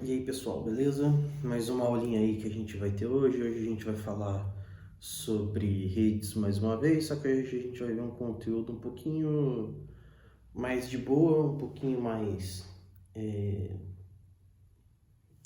E aí pessoal, beleza? Mais uma aulinha aí que a gente vai ter hoje. Hoje a gente vai falar sobre redes mais uma vez, só que hoje a gente vai ver um conteúdo um pouquinho mais de boa, um pouquinho mais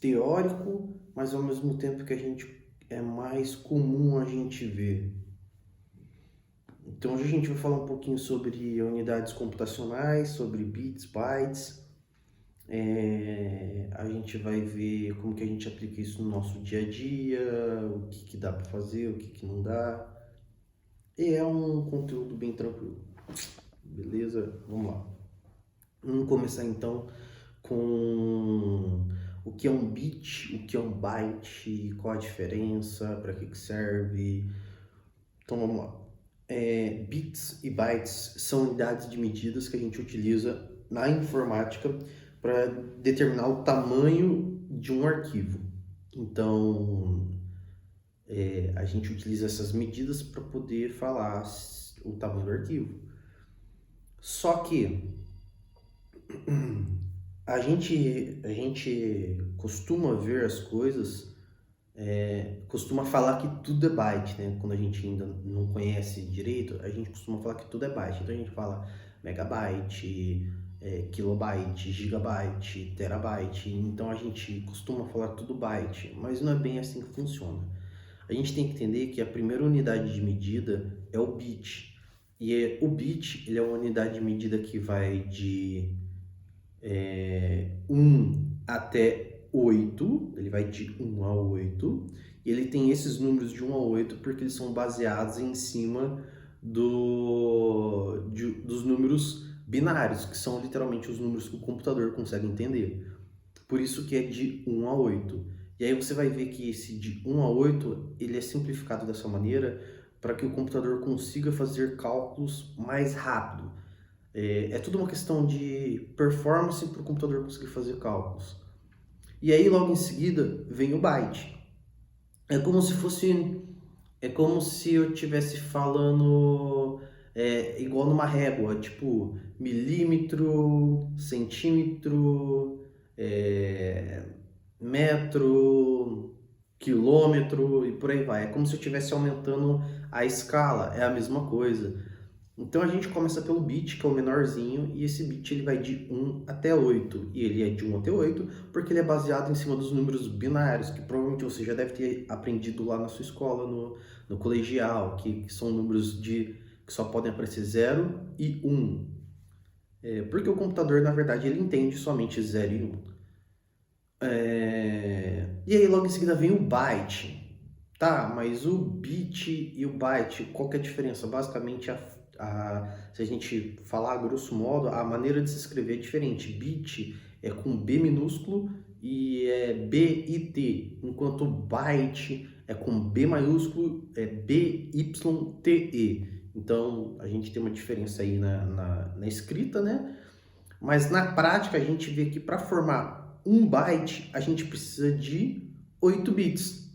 teórico, mas ao mesmo tempo que a gente é mais comum a gente ver. Então hoje a gente vai falar um pouquinho sobre unidades computacionais, sobre bits, bytes. A gente vai ver como que a gente aplica isso no nosso dia a dia, o que dá para fazer, o que não dá. E é um conteúdo bem tranquilo. Beleza? Vamos lá. Vamos começar então com o que é um bit, o que é um byte, qual a diferença, para que serve. Então vamos lá. Bits e bytes são unidades de medidas que a gente utiliza na informática para determinar o tamanho de um arquivo. Então, a gente utiliza essas medidas para poder falar o tamanho do arquivo. Só que a gente costuma ver as coisas, costuma falar que tudo é byte, né? Quando a gente ainda não conhece direito, a gente costuma falar que tudo é byte. Então a gente fala megabyte, kilobyte, gigabyte, terabyte. Então a gente costuma falar tudo byte, mas não é bem assim que funciona. A gente tem que entender que a primeira unidade de medida é o bit. E o bit ele é uma unidade de medida que vai de 1 até 8, ele vai de 1 a 8, e ele tem esses números de 1 a 8 porque eles são baseados em cima dos números binários, que são literalmente os números que o computador consegue entender. Por isso que é de 1 a 8. E aí você vai ver que esse de 1 a 8, ele é simplificado dessa maneira para que o computador consiga fazer cálculos mais rápido. É tudo uma questão de performance para o computador conseguir fazer cálculos. E aí logo em seguida vem o byte. É como se fosse, é como se eu estivesse falando igual numa régua, tipo milímetro, centímetro, metro, quilômetro e por aí vai. É como se eu estivesse aumentando a escala, é a mesma coisa. Então a gente começa pelo bit, que é o menorzinho, e esse bit ele vai de 1 até 8. E ele é de 1 até 8 porque ele é baseado em cima dos números binários, que provavelmente você já deve ter aprendido lá na sua escola, no colegial, que são números que só podem aparecer 0 e 1. Porque o computador, na verdade, ele entende somente 0 e 1. E aí logo em seguida vem o byte. Tá, mas o bit e o byte, qual que é a diferença? Basicamente, se a gente falar grosso modo, a maneira de se escrever é diferente. Bit é com B minúsculo e é BIT, enquanto byte é com B maiúsculo, é BYTE. Então, a gente tem uma diferença aí na escrita, né? Mas na prática, a gente vê que para formar um byte, a gente precisa de 8 bits.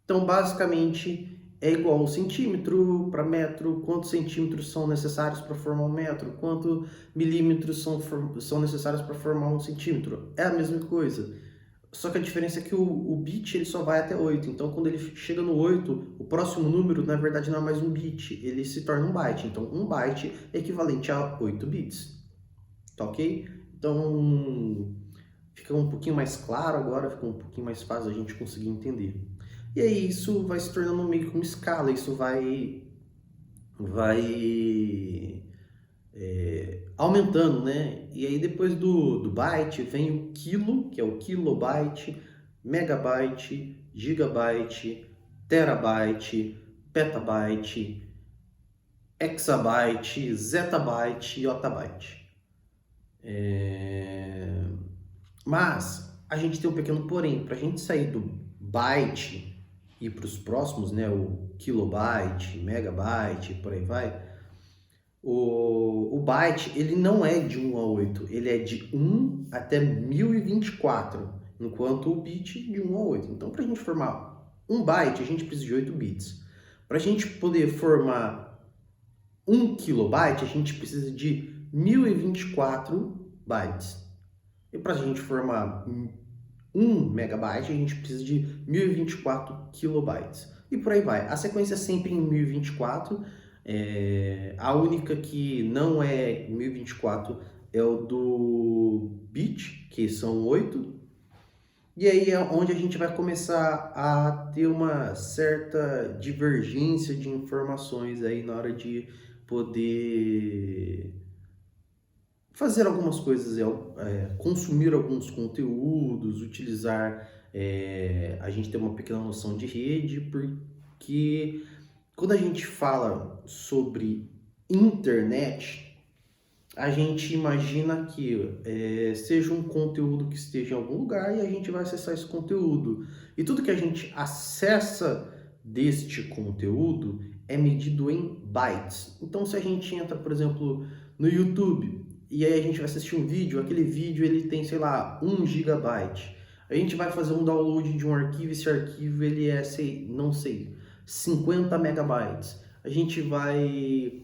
Então, basicamente, é igual centímetro para metro, quantos centímetros são necessários para formar um metro, quantos milímetros são necessários para formar um centímetro. É a mesma coisa. Só que a diferença é que o bit ele só vai até 8. Então, quando ele chega no 8, o próximo número, na verdade, não é mais um bit, ele se torna um byte. Então, um byte é equivalente a 8 bits. Tá ok? Então, fica um pouquinho mais claro agora, fica um pouquinho mais fácil a gente conseguir entender. E aí isso vai se tornando meio que uma escala, isso vai aumentando, né? E aí depois do byte vem o quilo, que é o kilobyte, megabyte, gigabyte, terabyte, petabyte, exabyte, zettabyte e ottabyte. Mas a gente tem um pequeno porém, para a gente sair do byte e para os próximos, né, o kilobyte, megabyte, por aí vai, o byte ele não é de 1 a 8, ele é de 1 até 1024, enquanto o bit de 1 a 8. Então, para a gente formar um byte, a gente precisa de 8 bits. Para a gente poder formar 1 kilobyte, a gente precisa de 1024 bytes. E para a gente formar 1 megabyte, a gente precisa de 1024 kilobytes. E por aí vai. A sequência é sempre em 1024. A única que não é 1024 é o do bit, que são 8. E aí é onde a gente vai começar a ter uma certa divergência de informações aí na hora de poder fazer algumas coisas, consumir alguns conteúdos, utilizar, a gente tem uma pequena noção de rede, porque quando a gente fala sobre internet, a gente imagina que seja um conteúdo que esteja em algum lugar e a gente vai acessar esse conteúdo. E tudo que a gente acessa deste conteúdo é medido em bytes. Então, se a gente entra, por exemplo, no YouTube e aí a gente vai assistir um vídeo, aquele vídeo ele tem, sei lá, 1 gigabyte. A gente vai fazer um download de um arquivo, esse arquivo ele é, não sei, 50 megabytes. A gente vai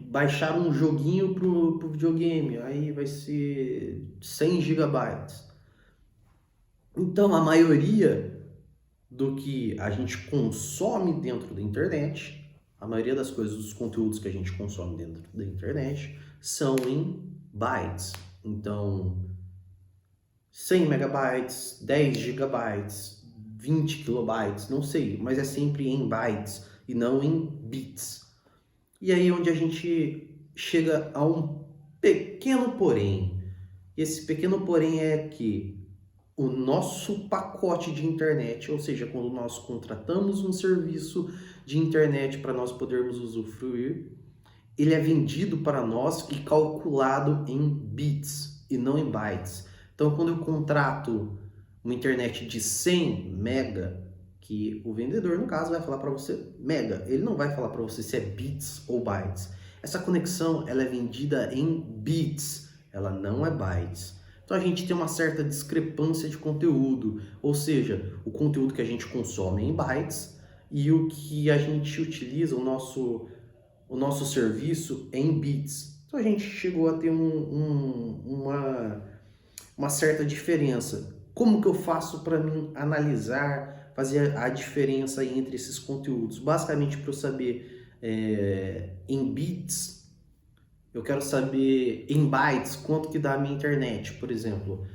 baixar um joguinho pro videogame, aí vai ser 100 gigabytes. Então, a maioria do que a gente consome dentro da internet, a maioria das coisas, dos conteúdos que a gente consome dentro da internet, são em bytes. Então, 100 megabytes, 10 gigabytes, 20 kilobytes, não sei, mas é sempre em bytes e não em bits. E aí onde a gente chega a um pequeno porém. Esse pequeno porém é que o nosso pacote de internet, ou seja, quando nós contratamos um serviço de internet para nós podermos usufruir, ele é vendido para nós e calculado em bits e não em bytes. Então, quando eu contrato uma internet de 100 mega, que o vendedor, no caso, vai falar para você mega, ele não vai falar para você se é bits ou bytes. Essa conexão ela é vendida em bits, ela não é bytes. Então a gente tem uma certa discrepância de conteúdo, ou seja, o conteúdo que a gente consome é em bytes e o que a gente utiliza, o nosso serviço é em bits. Então a gente chegou a ter uma certa diferença. Como que eu faço para mim analisar, fazer a diferença entre esses conteúdos? Basicamente para eu saber em bits, eu quero saber em bytes quanto que dá a minha internet, por exemplo.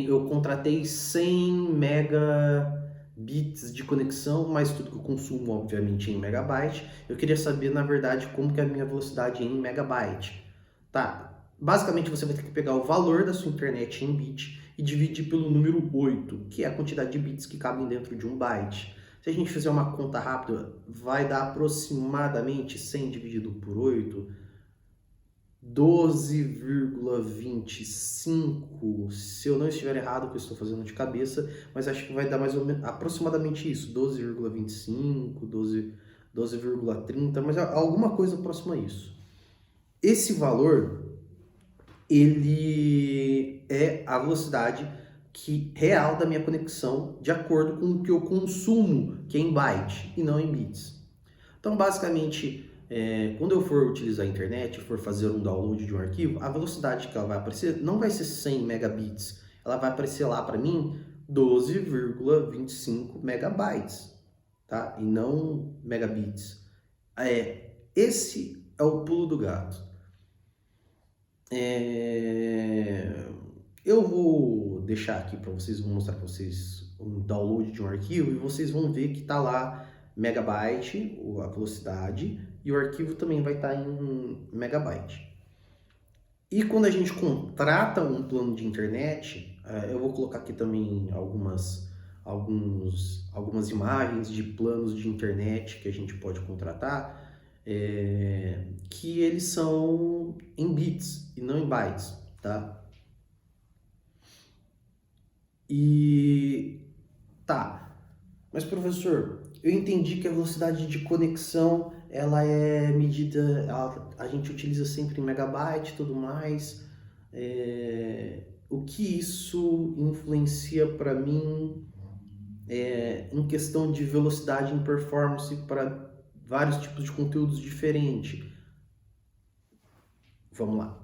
Eu contratei 100 megabits de conexão, mas tudo que eu consumo, obviamente, em megabyte. Eu queria saber, na verdade, como que é a minha velocidade em megabyte. Tá, basicamente você vai ter que pegar o valor da sua internet em bit e dividir pelo número 8, que é a quantidade de bits que cabem dentro de um byte. Se a gente fizer uma conta rápida, vai dar aproximadamente 100 dividido por 8, 12,25, se eu não estiver errado, que eu estou fazendo de cabeça, mas acho que vai dar mais ou menos aproximadamente isso, 12,25, 12,30, mas alguma coisa próxima a isso. Esse valor, ele é a velocidade real da minha conexão, de acordo com o que eu consumo, que é em byte e não em bits. Então, basicamente, quando eu for utilizar a internet, for fazer um download de um arquivo, a velocidade que ela vai aparecer não vai ser 100 megabits, ela vai aparecer lá para mim 12,25 megabytes, tá? E não megabits. Esse é o pulo do gato. Eu vou deixar aqui para vocês, vou mostrar para vocês um download de um arquivo e vocês vão ver que está lá megabyte, a velocidade, e o arquivo também vai estar em megabyte. E quando a gente contrata um plano de internet, eu vou colocar aqui também algumas imagens de planos de internet que a gente pode contratar, que eles são em bits e não em bytes, tá? Mas professor, eu entendi que a velocidade de conexão ela é medida, a gente utiliza sempre em megabyte e tudo mais. O que isso influencia para mim em questão de velocidade e performance para vários tipos de conteúdos diferentes? Vamos lá.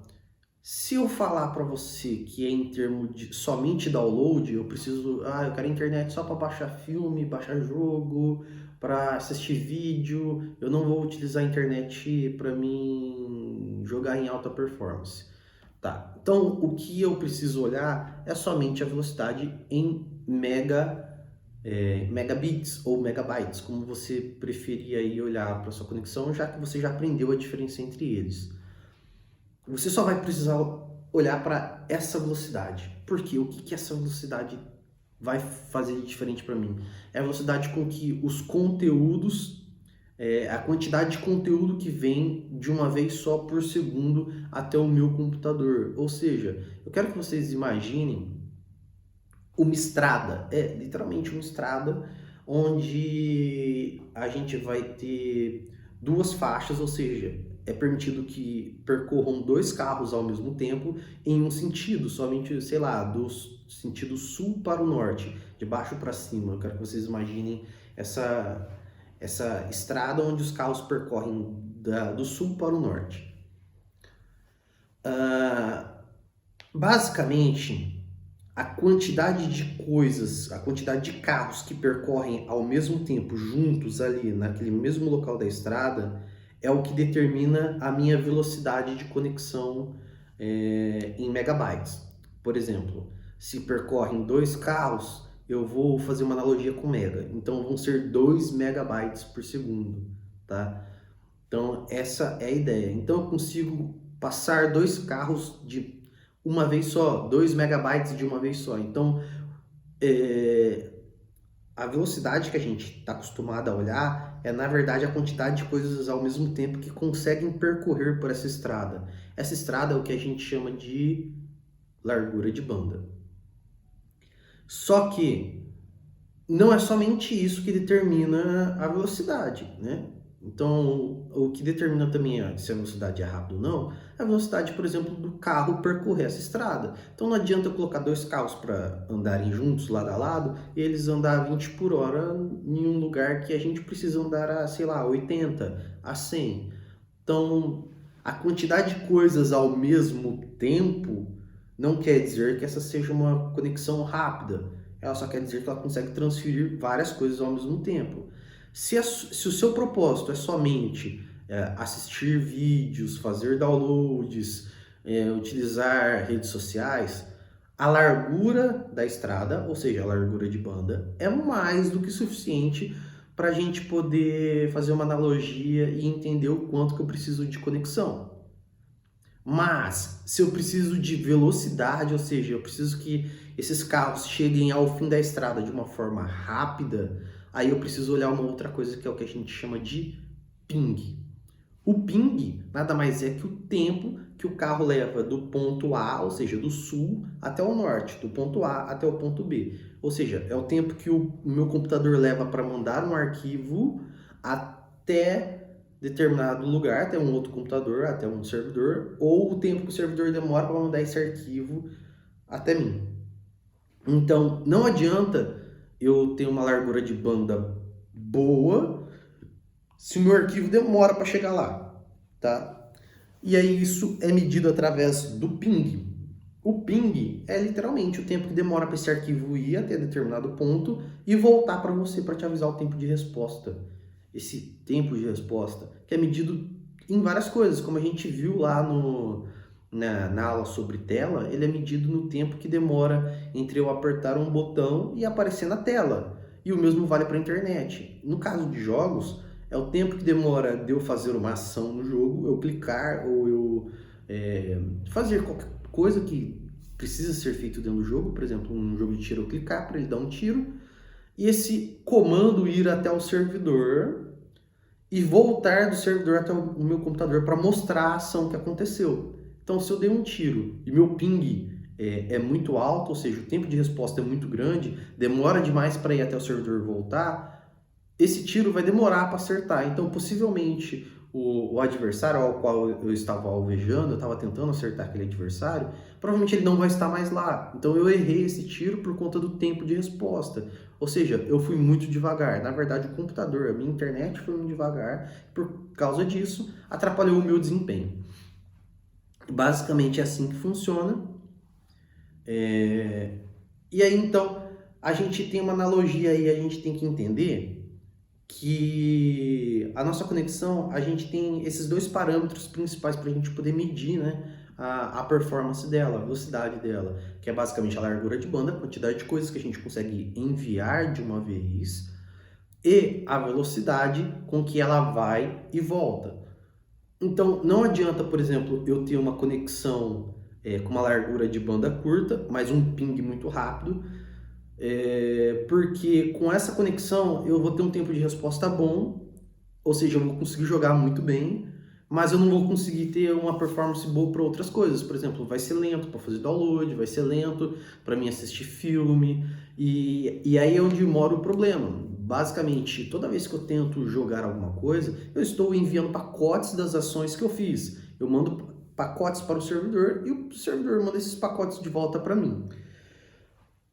Se eu falar para você que é em termos de somente download, eu quero internet só para baixar filme, baixar jogo, para assistir vídeo, eu não vou utilizar a internet para mim jogar em alta performance. Tá. Então, o que eu preciso olhar é somente a velocidade em megabits ou megabytes, como você preferir aí olhar para sua conexão, já que você já aprendeu a diferença entre eles. Você só vai precisar olhar para essa velocidade. Por quê? O que essa velocidade vai fazer de diferente para mim? É a velocidade com que os conteúdos, a quantidade de conteúdo que vem de uma vez só por segundo até o meu computador. Ou seja, eu quero que vocês imaginem uma estrada, literalmente uma estrada, onde a gente vai ter duas faixas, ou seja, é permitido que percorram dois carros ao mesmo tempo em um sentido, somente, sei lá, do sentido sul para o norte, de baixo para cima. Eu quero que vocês imaginem essa estrada onde os carros percorrem do sul para o norte. Basicamente, a quantidade de coisas, a quantidade de carros que percorrem ao mesmo tempo juntos ali naquele mesmo local da estrada é o que determina a minha velocidade de conexão em megabytes. Por exemplo, se percorrem dois carros, eu vou fazer uma analogia com mega. Então vão ser 2 megabytes por segundo, tá? Então essa é a ideia. Então eu consigo passar dois carros de uma vez só, 2 megabytes de uma vez só. Então, a velocidade que a gente está acostumado a olhar é, na verdade, a quantidade de coisas ao mesmo tempo que conseguem percorrer por essa estrada. Essa estrada é o que a gente chama de largura de banda. Só que não é somente isso que determina a velocidade, né? Então, o que determina também se a velocidade é rápida ou não, é a velocidade, por exemplo, do carro percorrer essa estrada. Então, não adianta eu colocar dois carros para andarem juntos, lado a lado, e eles andar a 20 por hora em um lugar que a gente precisa andar a, sei lá, 80, a 100. Então, a quantidade de coisas ao mesmo tempo não quer dizer que essa seja uma conexão rápida. Ela só quer dizer que ela consegue transferir várias coisas ao mesmo tempo. Se o seu propósito é somente assistir vídeos, fazer downloads, utilizar redes sociais, a largura da estrada, ou seja, a largura de banda, é mais do que suficiente para a gente poder fazer uma analogia e entender o quanto que eu preciso de conexão. Mas, se eu preciso de velocidade, ou seja, eu preciso que esses carros cheguem ao fim da estrada de uma forma rápida, aí eu preciso olhar uma outra coisa que é o que a gente chama de ping. O ping nada mais é que o tempo que o carro leva do ponto A, ou seja, do sul até o norte, do ponto A até o ponto B. Ou seja, é o tempo que o meu computador leva para mandar um arquivo até determinado lugar, até um outro computador, até um servidor, ou o tempo que o servidor demora para mandar esse arquivo até mim. Então, não adianta eu ter uma largura de banda boa se o meu arquivo demora para chegar lá, tá? E aí isso é medido através do ping. O ping é literalmente o tempo que demora para esse arquivo ir até determinado ponto e voltar para você para te avisar o tempo de resposta. Esse tempo de resposta que é medido em várias coisas, como a gente viu lá na aula sobre tela, ele é medido no tempo que demora entre eu apertar um botão e aparecer na tela. E o mesmo vale para a internet. No caso de jogos, é o tempo que demora de eu fazer uma ação no jogo, eu clicar ou eu fazer qualquer coisa que precisa ser feito dentro do jogo. Por exemplo, um jogo de tiro, eu clicar para ele dar um tiro. E esse comando ir até o servidor e voltar do servidor até o meu computador para mostrar a ação que aconteceu. Então, se eu dei um tiro e meu ping é muito alto, ou seja, o tempo de resposta é muito grande, demora demais para ir até o servidor voltar, esse tiro vai demorar para acertar. Então, possivelmente, o adversário ao qual eu estava alvejando, eu estava tentando acertar aquele adversário, provavelmente ele não vai estar mais lá. Então, eu errei esse tiro por conta do tempo de resposta. Ou seja, eu fui muito devagar. Na verdade, o computador, a minha internet foi muito devagar. Por causa disso, atrapalhou o meu desempenho. Basicamente é assim que funciona. E aí, então, a gente tem uma analogia aí, a gente tem que entender que a nossa conexão, a gente tem esses dois parâmetros principais para a gente poder medir, né, a performance dela, a velocidade dela, que é basicamente a largura de banda, a quantidade de coisas que a gente consegue enviar de uma vez, e a velocidade com que ela vai e volta. Então, não adianta, por exemplo, eu ter uma conexão com uma largura de banda curta, mas um ping muito rápido, porque com essa conexão eu vou ter um tempo de resposta bom, ou seja, eu vou conseguir jogar muito bem, mas eu não vou conseguir ter uma performance boa para outras coisas. Por exemplo, vai ser lento para fazer download, vai ser lento para mim assistir filme, e aí é onde mora o problema. Basicamente, toda vez que eu tento jogar alguma coisa, eu estou enviando pacotes das ações que eu fiz. Eu mando pacotes para o servidor e o servidor manda esses pacotes de volta para mim.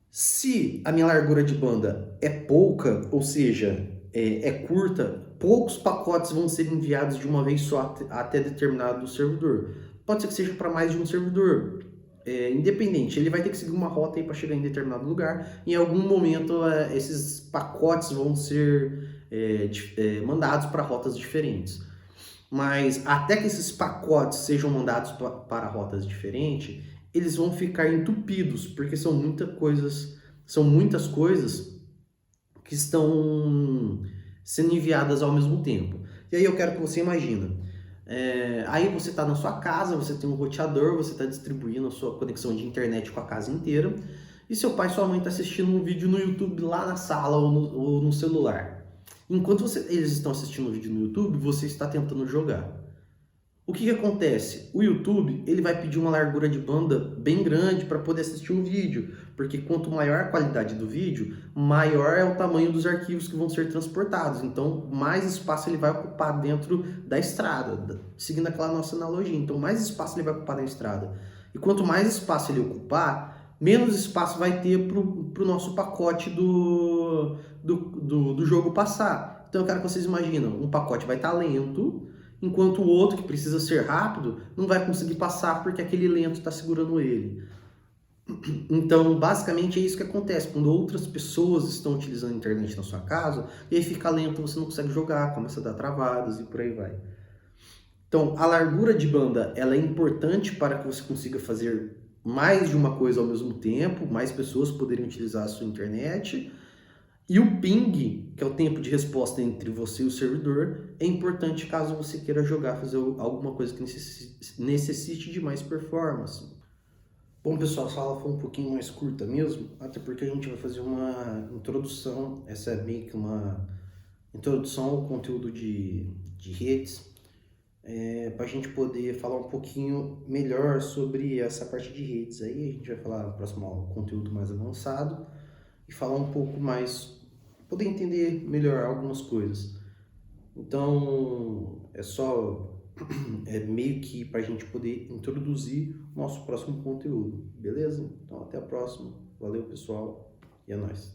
Se a minha largura de banda é pouca, ou seja, é curta, poucos pacotes vão ser enviados de uma vez só até determinado servidor. Pode ser que seja para mais de um servidor. Independente, ele vai ter que seguir uma rota para chegar em determinado lugar. Em algum momento, esses pacotes vão ser mandados para rotas diferentes. Mas até que esses pacotes sejam mandados para rotas diferentes, eles vão ficar entupidos, porque são muitas coisas que estão sendo enviadas ao mesmo tempo. E aí eu quero que você imagine, aí você está na sua casa, você tem um roteador, você está distribuindo a sua conexão de internet com a casa inteira, e seu pai e sua mãe estão assistindo um vídeo no YouTube lá na sala ou no celular. Enquanto eles estão assistindo o vídeo no YouTube, você está tentando jogar. O que acontece? O YouTube ele vai pedir uma largura de banda bem grande para poder assistir um vídeo, porque quanto maior a qualidade do vídeo, maior é o tamanho dos arquivos que vão ser transportados. Então, mais espaço ele vai ocupar dentro da estrada, seguindo aquela nossa analogia. Então, mais espaço ele vai ocupar na estrada. E quanto mais espaço ele ocupar, menos espaço vai ter para o nosso pacote do jogo passar. Então, eu quero que vocês imaginem, um pacote vai estar lento, enquanto o outro, que precisa ser rápido, não vai conseguir passar porque aquele lento está segurando ele. Então, basicamente, é isso que acontece. Quando outras pessoas estão utilizando a internet na sua casa, e aí fica lento, você não consegue jogar, começa a dar travadas e por aí vai. Então, a largura de banda ela é importante para que você consiga fazer mais de uma coisa ao mesmo tempo, mais pessoas poderem utilizar a sua internet. E o ping, que é o tempo de resposta entre você e o servidor, é importante caso você queira jogar, fazer alguma coisa que necessite de mais performance. Bom, pessoal, essa aula foi um pouquinho mais curta mesmo, até porque a gente vai fazer uma introdução, essa é meio que uma introdução ao conteúdo de redes, para a gente poder falar um pouquinho melhor sobre essa parte de redes. Aí a gente vai falar na próxima aula um conteúdo mais avançado e falar um pouco mais, poder entender melhor algumas coisas. Então, meio que para a gente poder introduzir o nosso próximo conteúdo, beleza? Então, até a próxima. Valeu, pessoal, e é nóis.